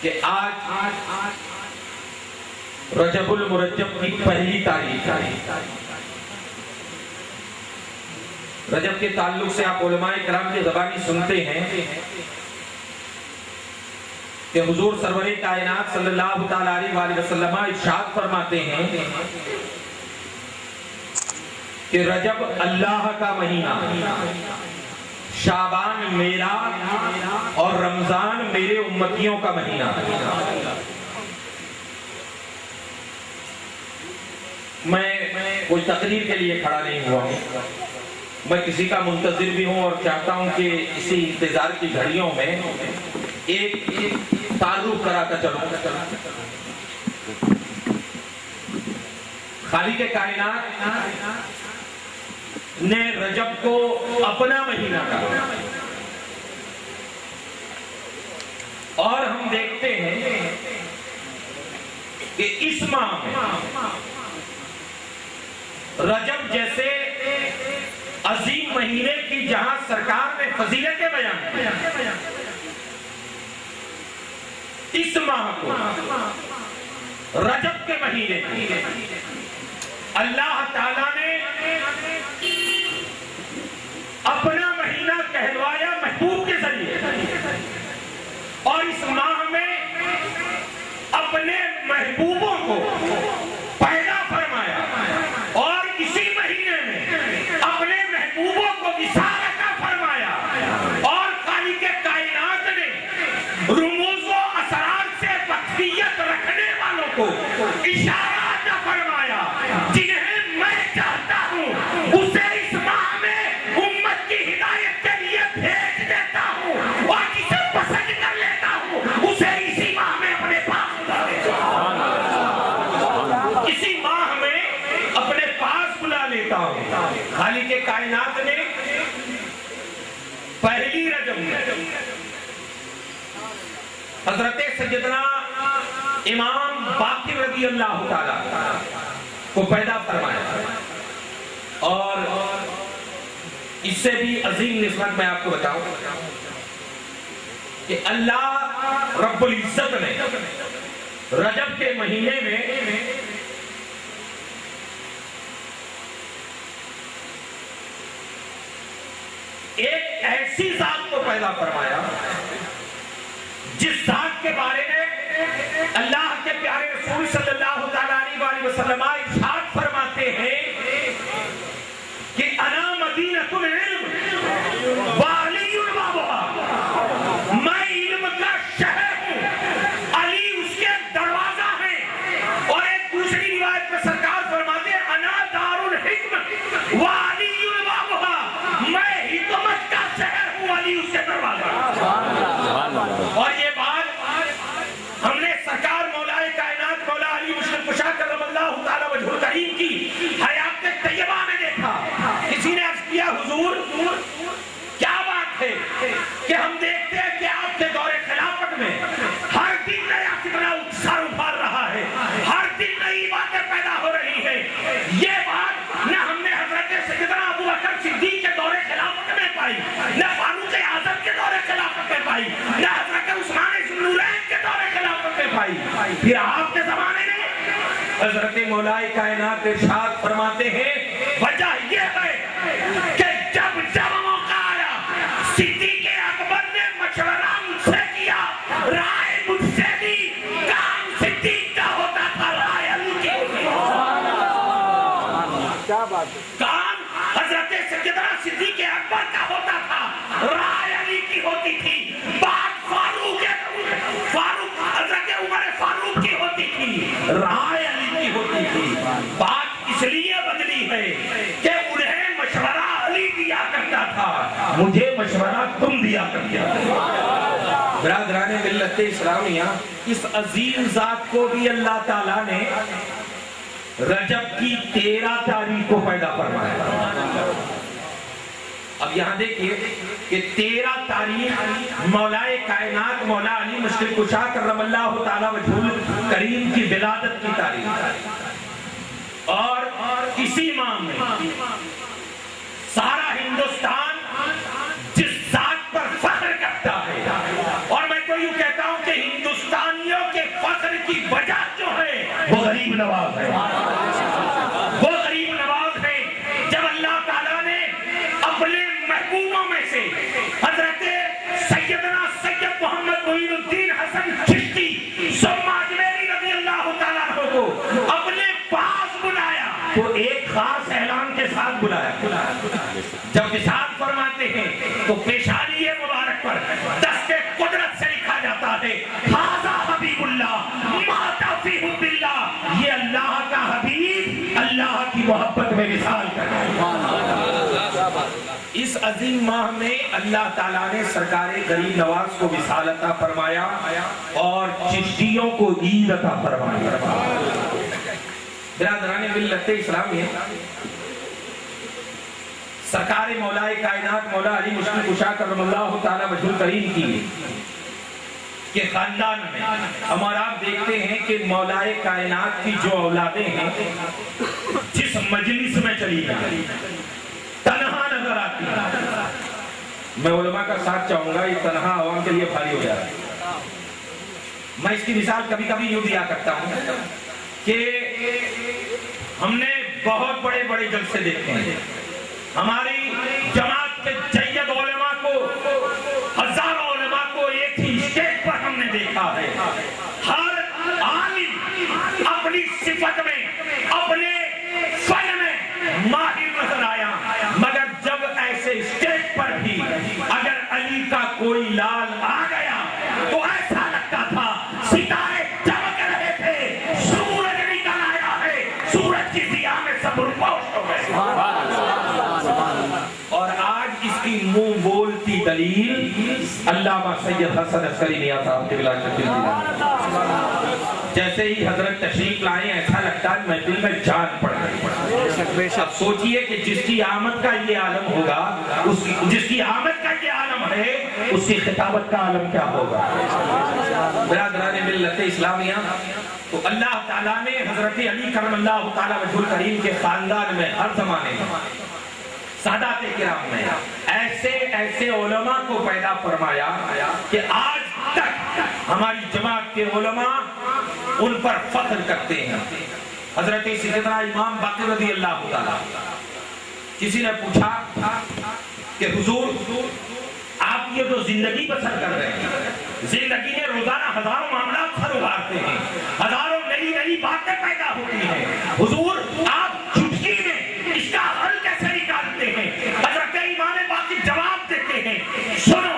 کہ آج رجب المرجب کی پہلی تاریخ ہے۔ رجب کے تعلق سے آپ علماء کرام کی زبانی سنتے ہیں کہ حضور سرور کائنات صلی اللہ تعالیٰ علیہ وسلم ارشاد فرماتے ہیں کہ رجب اللہ کا مہینہ، شعبان میرا اور رمضان میرے امتیوں کا مہینہ۔ میں کوئی تقریر کے لیے کھڑا نہیں ہوا ہوں، میں کسی کا منتظر بھی ہوں اور چاہتا ہوں کہ اسی انتظار کی گھڑیوں میں ایک تعارف کراتا چلوں۔ خالق کائنات نے رجب کو اپنا مہینہ کہا، اور ہم دیکھتے ہیں کہ اس ماہ میں رجب جیسے عظیم مہینے کی جہاں سرکار نے فضیلتیں بیان کی، اس ماہ کو رجب کے مہینے میں اللہ تعالیٰ نے اپنا مہینہ کہلوایا محبوب کے ذریعے، اور اس ماہ میں اپنے محبوبوں کو پیدا فرمایا، اور اسی مہینے میں اپنے محبوبوں کو وصال عطا فرمایا، اور خالق کائنات نے رموز و اسرار سے وقفیت رکھنے والوں کو اشارہ عطا فرمایا، جنہیں میں چاہتا ہوں اسے اس ماہ میں امت کی ہدایت کے لیے بھیج دیتا ہوں، اور جسے پسند کر لیتا ہوں اسے اسی ماہ میں اپنے پاس بلا لیتا ہوں، اسی ماہ میں اپنے پاس بلا لیتا ہوں۔ خالق کائنات نے پہلی رجب میں حضرت سیدنا امام باقر رضی اللہ تعالیٰ کو پیدا فرمایا، اور اس سے بھی عظیم نسبت میں آپ کو بتاؤں کہ اللہ رب العزت نے رجب کے مہینے میں ایک ایسی ذات کو پیدا فرمایا جس ذات کے بارے میں اللہ کے پیارے رسول صلی اللہ تعالیٰ علیہ وسلم ارشاد فرماتے ہیں کہ انا مدینۃ العلم وعلی بابها، میں علم کا شہر ہوں، علی اس کے دروازہ ہے، اور ایک دوسری روایت میں سرکار فرماتے ہیں انا دار الحکمت وعلی بابها، میں حکمت کا شہر ہوں، علی اس کے دروازہ۔ اور یہ بات ہم نے سرکار مولا کائنات مولا علی مشکل کشا کرم اللہ تعالی وجہ الکریم کی حیات طیبہ میں دیکھا۔ کسی نے عرض کیا حضور کیا بات ہے کہ ہم دیکھتے ہیں کہ آپ کے دور خلافت میں ہر دن نیا فتنہ سر ابھار رہا ہے، ہر دن نئی باتیں پیدا ہو رہی ہیں۔ یہ بات نہ ہم نے حضرت سیدنا ابو بکر صدیق کے دور خلافت میں پائی، نہ فاروق اعظم کے دور خلافت میں پائی، نہ حضرت عثمان ذو النورین کے دور خلافت میں پائی۔ پھر آپ کے زمانے میں حضرت مولا کائنات ارشاد فرماتے ہیں وجہ یہ ہے کہ جب موقع آیا صدیق اکبر نے مشورہ مجھ سے کیا، رائے مجھ سے دی، کام صدیق کا ہوتا تھا، رائے علی کی ہوتی کام حضرت سیدنا صدیق اکبر کا ہوتا تھا، رائے علی کی ہوتی تھی، بات فاروق حضرت عمر فاروق کی ہوتی تھی، رائے علی کی ہوتی تھی۔ بات اس لیے بدلی ہے کہ انہیں مشورہ علی دیا کرتا تھا، مجھے مشورہ تم دیا کرتے ہو۔ برادران ملت اسلامیہ، اس عظیم ذات کو بھی اللہ تعالیٰ نے رجب کی 13 تاریخ کو پیدا فرمایا۔ اب یہاں دیکھیے کہ 13 تاریخ مولا کائنات مولا علی مشکل کشا کرم اللہ تعالی وجہ الکریم کی ولادت کی تاریخ، اور اسی ماہ میں سارا ہندوستان جس ذات پر فخر کرتا ہے، اور میں تو یوں کہتا ہوں کہ ہندوستان کی وجہ جو ہے وہ غریب نواز ہے، وہ غریب نواز ہے۔ جب اللہ تعالیٰ نے اپنے محبوبوں میں سے حضرت سیدنا سید محمد معین الدین حسن چشتی ثم اجمیری رضی اللہ تعالیٰ عنہ کو اپنے پاس بلایا تو ایک خاص اعلان کے ساتھ بلایا۔ جب وصال فرماتے ہیں تو پیشانی مبارک پر دست قدرت سے لکھا جاتا ہے ھذا حبیب اللہ مات فی حب اللہ، یہ اللہ کا حبیب اللہ کی محبت میں وصال کرتا ہے۔ اس عظیم ماہ میں اللہ تعالیٰ نے سرکار غریب نواز کو وصال عطا فرمایا اور چشتیوں کو عید عطا فرمایا۔ برادران ملت اسلامیہ، سرکار مولا کائنات مولا علی مشکل کشا کرم اللہ تعالی وجہ الکریم کی کہ خاندان میں ہمارا آپ دیکھتے ہیں کہ مولا کائنات کی جو اولادیں ہیں جس مجلس میں چلی جائیں تنہا نظر آتی ہیں۔ میں علماء کا ساتھ چاہوں گا، یہ تنہا عوام کے لیے بھاری ہو جاتا ہے۔ میں اس کی مثال کبھی کبھی یوں دیا کرتا ہوں کہ ہم نے بہت بڑے بڑے جلسے دیکھے ہیں، ہماری جماعت کے جید علماء کو، ہزاروں علماء کو ایک ہی اسٹیج پر ہم نے دیکھا ہے، ہر عالم اپنی صفت میں اپنے فن میں ماہر نظر آیا، مگر جب ایسے اسٹیج پر بھی اگر علی کا کوئی لال آ گیا تو ایسا لگتا تھا ستارے چمک رہے تھے، سورج نکل آیا ہے، سورج کی ضیاء میں سب رپوش ہو گئے۔ اور آج اس کی منہ بولتی دلیل علامہ سید حسن عسکری میاں صاحب کے بلا شکل جیسے ہی حضرت تشریف لائیں ایسا لگتا ہے محفل میں جان پڑ گئی۔ اب سوچئے کہ جس کی آمد کا یہ عالم ہوگا، جس کی آمد کا یہ عالم ہے، اس کی خطابت کا عالم کیا ہوگا؟ برادران ملت اسلامیہ، تو اللہ تعالیٰ نے حضرت علی کرم اللہ تعالیٰ وجہ الکریم کے خاندان میں ہر زمانے میں سادات کرام میں ایسے ایسے علماء کو پیدا فرمایا کہ آج تک ہماری جماعت کے علماء ان پر فخر کرتے ہیں۔ حضرت سیدنا امام باقر رضی اللہ تعالیٰ، کسی نے پوچھا کہ حضور آپ یہ جو زندگی بسر کر رہے ہیں، زندگی میں روزانہ ہزاروں معاملات سر ابھارتے ہیں، ہزاروں نئی نئی باتیں پیدا ہوتی ہیں، حضور آپ چٹکی میں اس کا حل کیسے نکالتے ہیں؟ حضرت امام باقر جواب دیتے ہیں، سنو،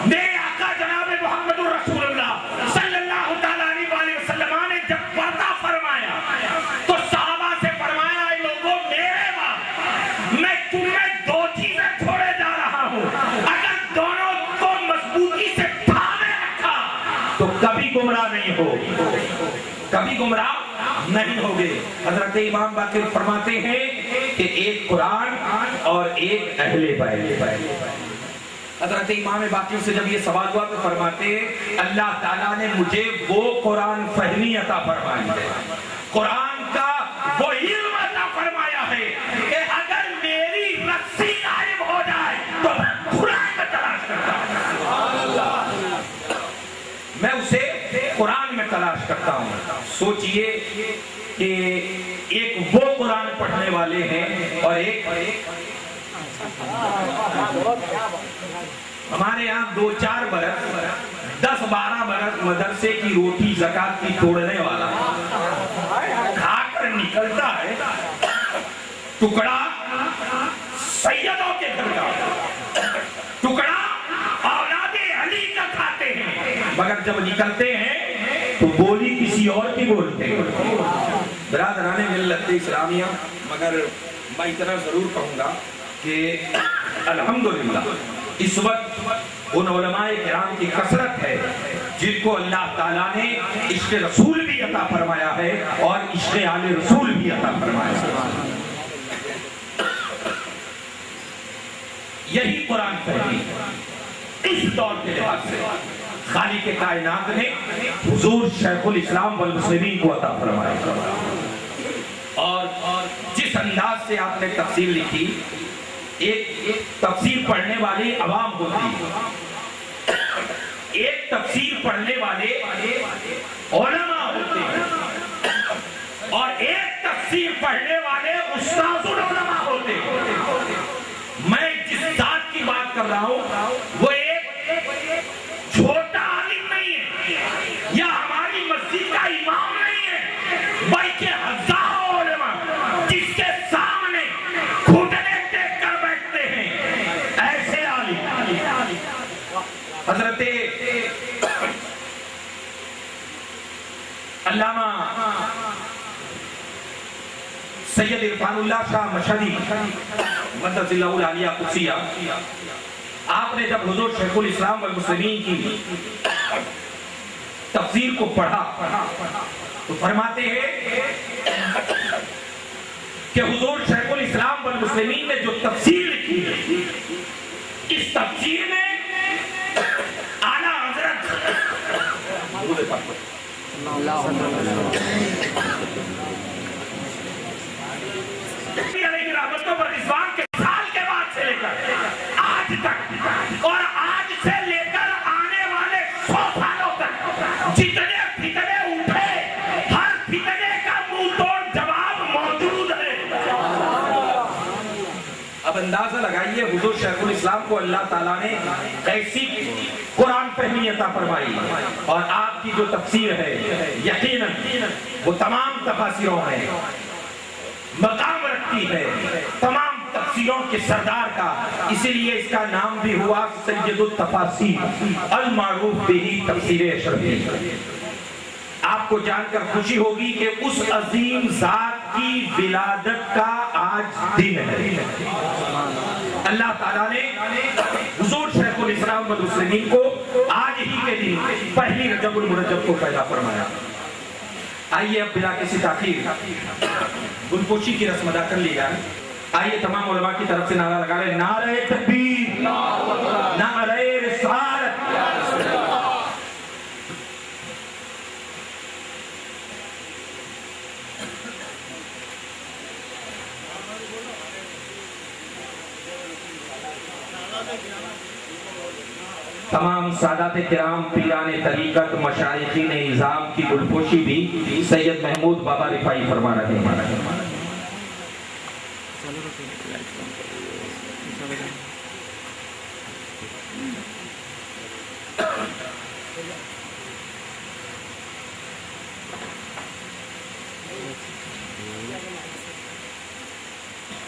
میرے آقا جناب محمد رسول اللہ صلی اللہ تعالیٰ علیہ وسلم نے جب پردہ فرمایا تو صحابہ سے فرمایا، اے لوگوں میرے باپ، میں تمہیں دو چیزیں چھوڑے جا رہا ہوں، اگر دونوں کو مضبوطی سے تھامے رکھا تو کبھی گمراہ نہیں ہو، کبھی گمراہ نہیں ہوگے۔ حضرت امام باقر فرماتے ہیں کہ ایک قرآن اور ایک اہل بیت۔ حضرت امام باقر سے جب یہ سوال ہوا تو فرماتے ہیں اللہ تعالیٰ نے مجھے وہ قرآن فہمی عطا فرمائی ہے، قرآن کا وہ علم عطا فرمایا ہے کہ اگر میری رسی غائب ہو جائے تو میں قرآن میں تلاش کرتا ہوں، میں اسے قرآن میں تلاش کرتا ہوں۔ سوچئے کہ ایک وہ قرآن پڑھنے والے ہیں اور ایک ہمارے یہاں 2-4 برس 10-12 برس مدرسے کی روٹی زکات کی توڑنے والا کھا کر نکلتا ہے، ٹکڑا سیدوں کے گھر کا، ٹکڑا اولاد علی کا کھاتے ہیں، مگر جب نکلتے ہیں تو بولی کسی اور کی بولتے ہیں۔ برادران ملت اسلامیہ، مگر میں اتنا ضرور کہوں گا کہ الحمدللہ اس وقت ان علماء کرام کی کثرت ہے جن کو اللہ تعالیٰ نے عشق رسول بھی عطا فرمایا ہے اور عشق آل رسول بھی عطا فرمایا ہے۔ یہی قرآن فہمی اس دور کے لحاظ سے خالق کائنات نے حضور شیخ الاسلام والمسلمین کو عطا فرمایا، اور جس انداز سے آپ نے تفسیر لکھی، ایک تفسیر پڑھنے والی عوام ہوتی ہے، ایک تفسیر پڑھنے والے علماء ہوتے ہیں اور ایک تفسیر پڑھنے والے استاذ العلماء ہوتے ہیں. میں جس ذات کی بات کر رہا ہوں وہ ایک چھوٹا عالم نہیں ہے یا ہماری مسجد کا امام نہیں ہے، بلکہ ہزاروں علماء جس کے سامنے گھٹنے ٹیک کر بیٹھتے ہیں، ایسے عالم. حضرت علامہ سید عرفان اللہ شاہ مشہدی مدد اللہ العالیہ قدسیہ، آپ نے جب حضور شیخ الاسلام والمسلمین کی تفسیر کو پڑھا تو فرماتے ہیں کہ حضور شیخ الاسلام والمسلمین نے جو تفسیر لکھی ہے، اس تفسیر میں اعلیٰ حضرت علیہ رحمتوں پر رضوان کے سال کے بعد سے لے کر آج تک اور آج سے لے کر آنے والے 100 سالوں تک جتنے فتنے اٹھے، ہر فتنے کا منہ توڑ جواب موجود ہے. اب اندازہ لگائیے حضور شیخ الاسلام کو اللہ تعالیٰ نے کیسی قرآن فہمی عطا فرمائی، اور آپ کی جو تفسیر ہے یقیناً وہ تمام تفاسیروں میں مقام رکھتی ہے، تمام تفسیروں کے سردار کا. اسی لیے اس کا نام بھی ہوا سید التفاسیر المعروف بہ تفسیر اشرفی. آپ کو جان کر خوشی ہوگی کہ اس عظیم ذات کی ولادت کا آج دن ہے. اللہ تعالیٰ نے حضور شیخ الاسلام والمسلمین کو آج ہی کے دن پہلی رجب المرجب کو پیدا فرمایا. آئیے اب بلا کسی تاخیر گلپوشی کی رسم ادا کر لی جائے. آئیے تمام علماء کی طرف سے نعرہ لگا لیں، نعرہ تکبیر، نعرہ رسالت. تمام سادات کرام، پیران طریقت، مشایخین نظام کی گلپوشی بھی سید محمود بابا رفائی فرما رہے ہیں.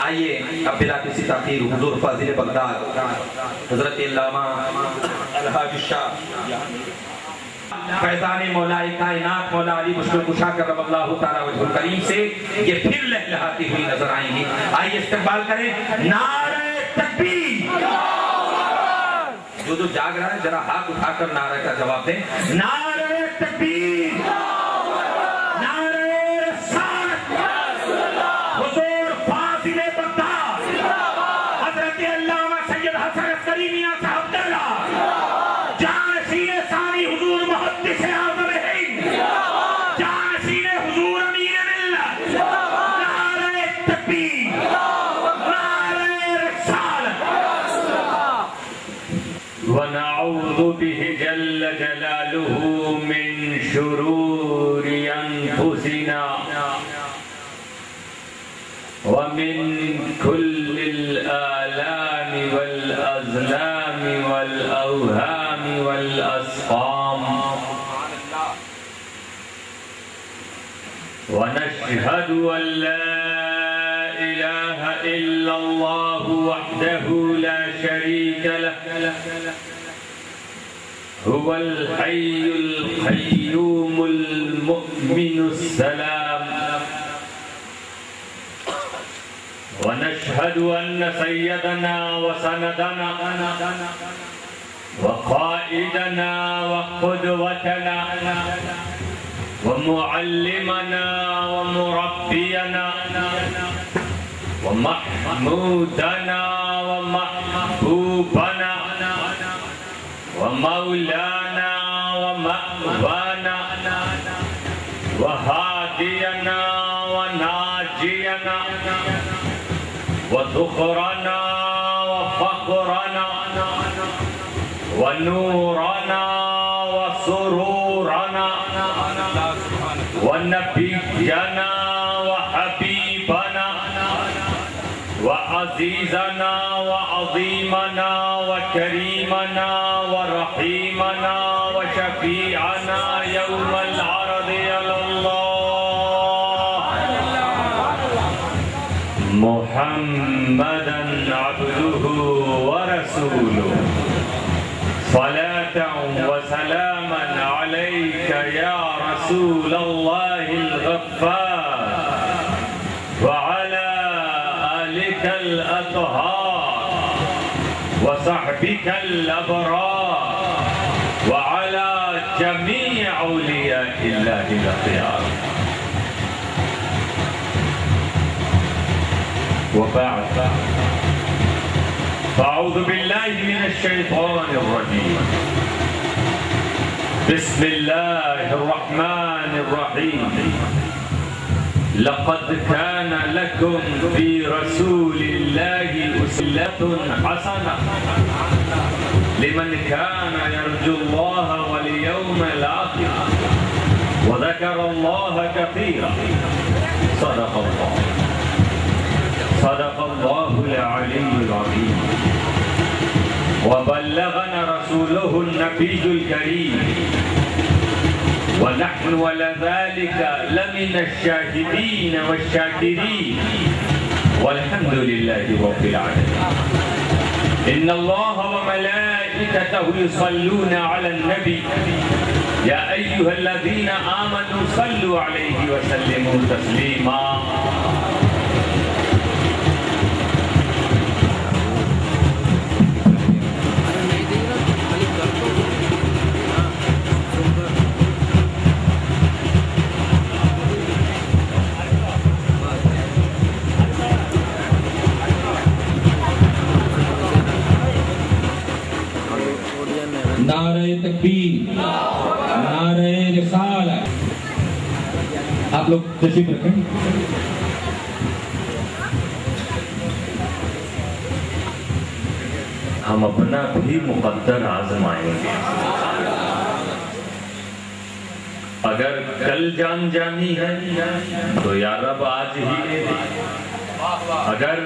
آئیے اب بلا کسی تاخیر حضور فاضل بغداد حضرت علامہ الحاج شاہ فیضان مولا کائنات مولا علی مشکل کشا کرم اللہ تعالی وجہ الکریم سے یہ پھر لہلہاتی ہوئی نظر آئیں گی. آئیے استقبال کریں، نعرہ تکبیر. جو جاگ رہا ہے ذرا ہاتھ اٹھا کر نعرہ کا جواب دیں. نعرہ تکبیر، ونعوذ به جل جلاله من شرور أنفسنا ومن كل الآلام والأزلام والأوهام والأسقام، ونشهد أن لا إله إلا الله وحده لا شريك له، هو الحي القيوم المؤمن السلام. ونشهد أن سيدنا وسندنا وقائدنا وقدوتنا ومعلمنا ومربينا ومحمودنا ومحبوبنا ومولانا ومأوانا وهادينا وناجينا وذخرنا وفخرنا ونورنا نبينا وحبيبنا وعزيزنا وعظيمنا وكريمنا ورحيمنا وشفيعنا يوم العرض على الله محمدا عبده ورسوله صلاة وسلاما عليك يا رسول الله الغفار وعلى آلك الأطهار وصحبك الأبرار وعلى جميع أولياء الله الأخيار وبعد فأعوذ بالله من الشيطان الرجيم بسم الله الرحمن الرحيم لقد كان لكم في رسول الله أسوة حسنة لمن كان يرجو الله واليوم الآخر وذكر الله كثيرا صدق الله العلي العظيم وبلغنا رسوله النبي الكريم ونحن ولذلك لمن الشاهدين والشاكرين والحمد لله رب العالمين إن الله وملائكته يصلون على النبي يا أيها الذين آمنوا صلوا عليه وسلموا تسليما نعرہ تکبیر نعرہ رسالت آپ لوگ تشریف رکھیں ہم اپنا بھی مقدر آزمائیں گے اگر کل جان جانی ہے تو یا رب آج ہی لے دے اگر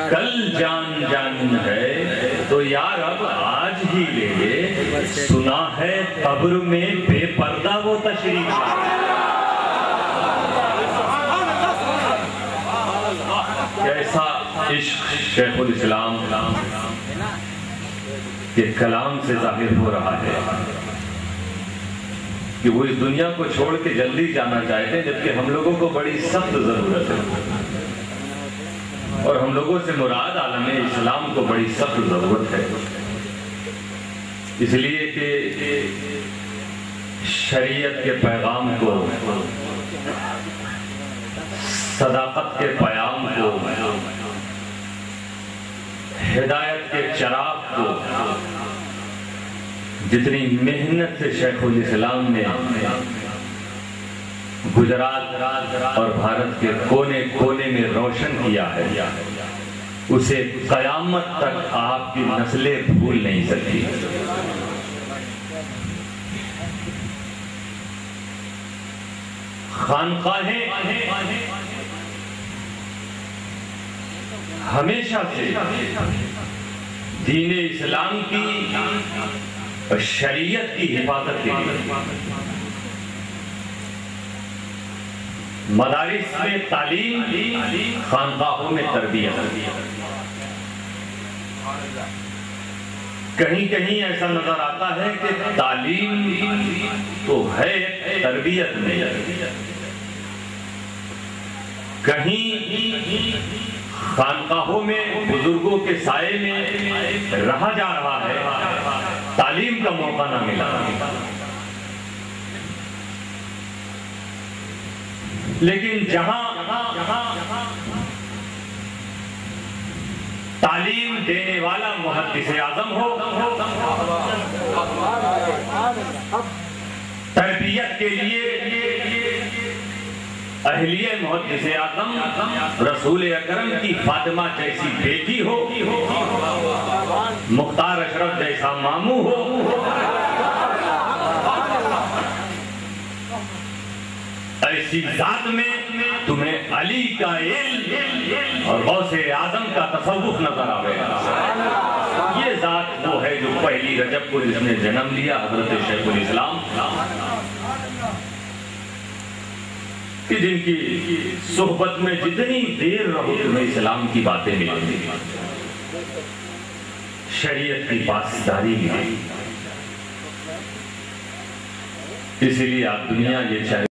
کل جان جانی ہے تو یا رب آج ہی لے لے سنا ہے قبر میں بے پردہ وہ تشریف کیسا عشق شیخ الاسلام کے کلام سے ظاہر ہو رہا ہے کہ وہ اس دنیا کو چھوڑ کے جلدی جانا چاہتے ہیں جبکہ ہم لوگوں کو بڑی سخت ضرورت ہے اور ہم لوگوں سے مراد عالم اسلام کو بڑی سخت ضرورت ہے اس لیے کہ شریعت کے پیغام کو صداقت کے پیام کو ہدایت کے چراغ کو جتنی محنت سے شیخ الاسلام نے گجرات اور بھارت کے کونے کونے میں روشن کیا ہے اسے قیامت تک آپ کی نسلیں بھول نہیں سکتی خانقاہیں ہمیشہ سے دین اسلام کی اور شریعت کی حفاظت کے لیے مدارس میں تعلیم خانقاہوں میں تربیت کہیں کہیں ایسا نظر آتا ہے کہ تعلیم تو ہے تربیت نہیں کہیں خانقاہوں میں بزرگوں کے سائے میں رہا جا رہا ہے تعلیم کا موقع نہ ملا لیکن جہاں تعلیم دینے والا محدث اعظم ہو تربیت کے لیے اہلیہ محدث اعظم رسول اکرم کی فاطمہ جیسی بیٹی ہو مختار اشرف جیسا ماموں ہو ایسی ذات میں تمہیں علی کا علم اور غوث اعظم کا تصوف نظر آئے گا۔ یہ ذات وہ ہے جو پہلی رجب کو جس نے جنم لیا، حضرت شیخ الاسلام، کہ جن کی صحبت میں جتنی دیر رہو تمہیں اسلام کی باتیں ملیں گی، شریعت کی پاسداری ملے گی۔ اسی لیے آپ دنیا یہ چاہے